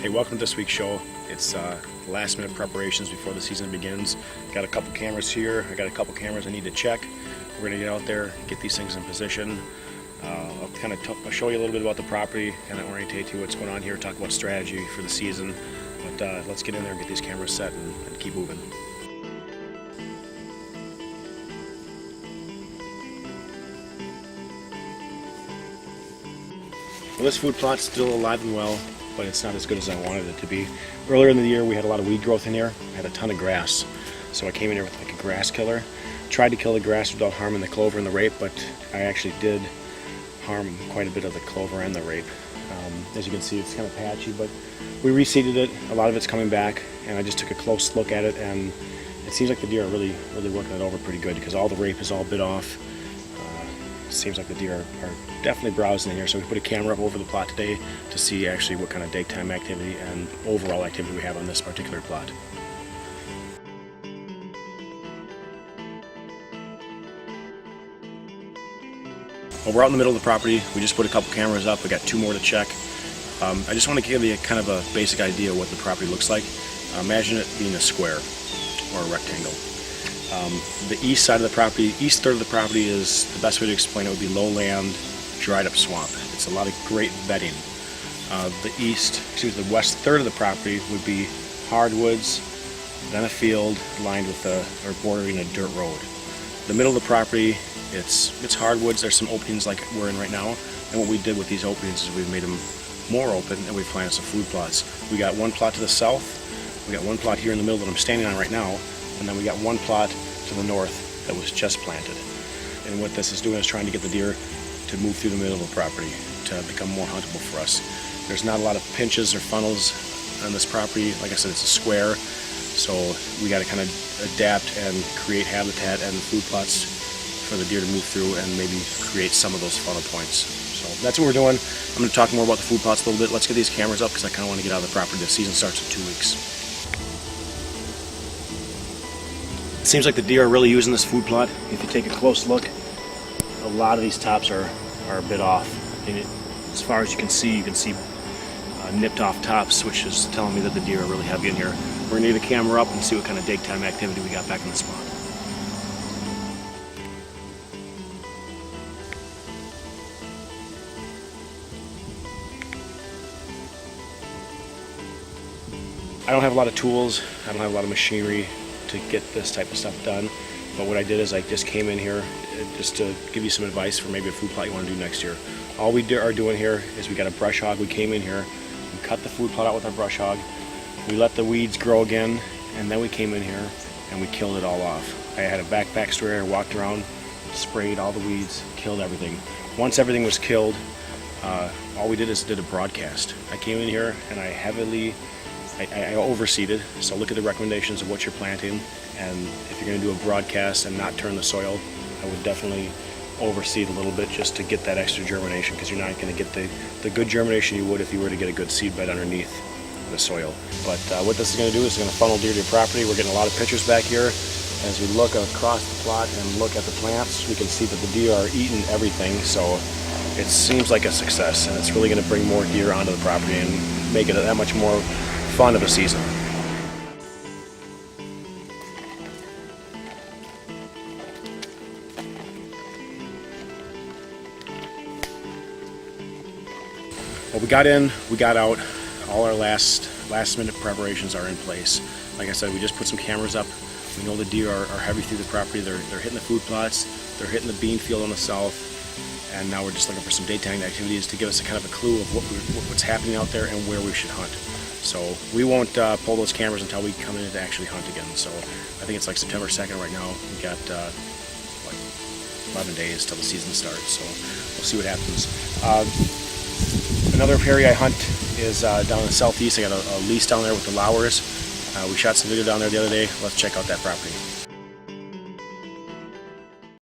Hey, welcome to this week's show. It's last minute preparations before the season begins. Got a couple cameras here. I got a couple cameras I need to check. We're gonna get out there, get these things in position. I'll kind of show you a little bit about the property, kind of orientate you what's going on here, talk about strategy for the season. But let's get in there and get these cameras set and keep moving. Well, this food plot's still alive and well, but it's not as good as I wanted it to be. Earlier in the year we had a lot of weed growth in here. I had a ton of grass, so I came in here with like a grass killer. Tried to kill the grass without harming the clover and the rape, but I actually did harm quite a bit of the clover and the rape. As you can see, it's kind of patchy, but we reseeded it. A lot of it's coming back, and I just took a close look at it, and it seems like the deer are really working it over pretty good because all the rape is all bit off. Seems like the deer are definitely browsing in here, so we put a camera up over the plot today to see actually what kind of daytime activity and overall activity we have on this particular plot. Well, we're out in the middle of the property. We just put a couple cameras up. We got two more to check. I just want to give you kind of a basic idea of what the property looks like. Imagine it being a square or a rectangle. The east side of the property, east third of the property is, the best way to explain it would be lowland, dried up swamp. It's a lot of great bedding. The west third of the property would be hardwoods, then a field lined with or bordering a dirt road. The middle of the property, it's hardwoods. There's some openings like we're in right now, and what we did with these openings is we've made them more open and we planted some food plots. We got one plot to the south, we got one plot here in the middle that I'm standing on right now, and then we got one plot to the north that was just planted. And what this is doing is trying to get the deer to move through the middle of the property to become more huntable for us. There's not a lot of pinches or funnels on this property. Like I said, it's a square, so we got to kind of adapt and create habitat and food plots for the deer to move through and maybe create some of those funnel points. So that's what we're doing. I'm going to talk more about the food plots a little bit. Let's get these cameras up because I kind of want to get out of the property. The season starts in 2 weeks. It seems like the deer are really using this food plot. If you take a close look, a lot of these tops are a bit off. And as far as you can see nipped off tops, which is telling me that the deer are really heavy in here. We're going to get the camera up and see what kind of daytime activity we got back in the spot. I don't have a lot of tools, I don't have a lot of machinery to get this type of stuff done, but what I did is I just came in here just to give you some advice for maybe a food plot you want to do next year. All we are doing here is we got a brush hog. We came in here, we cut the food plot out with our brush hog, we let the weeds grow again, and then we came in here and we killed it all off. I had a backpack sprayer, walked around, sprayed all the weeds, killed everything. Once everything was killed, all we did is did a broadcast. I came in here and I overseeded, so look at the recommendations of what you're planting, and if you're going to do a broadcast and not turn the soil, I would definitely overseed a little bit just to get that extra germination, because you're not going to get the good germination you would if you were to get a good seed bed underneath the soil. But what this is going to do is it's going to funnel deer to your property. We're getting a lot of pictures back here. As we look across the plot and look at the plants, we can see that the deer are eating everything, so it seems like a success, and it's really going to bring more deer onto the property and make it that much more fun of a season. Well, we got in, we got out. All our last minute preparations are in place. Like I said, we just put some cameras up. We know the deer are heavy through the property. They're hitting the food plots. They're hitting the bean field on the south. And now we're just looking for some daytime activities to give us a kind of a clue of what's happening out there and where we should hunt. So we won't pull those cameras until we come in to actually hunt again. So I think it's like September 2nd right now. We got like 11 days till the season starts. So we'll see what happens. Another area I hunt is down in the southeast. I got a lease down there with the Lauers. We shot some video down there the other day. Let's check out that property.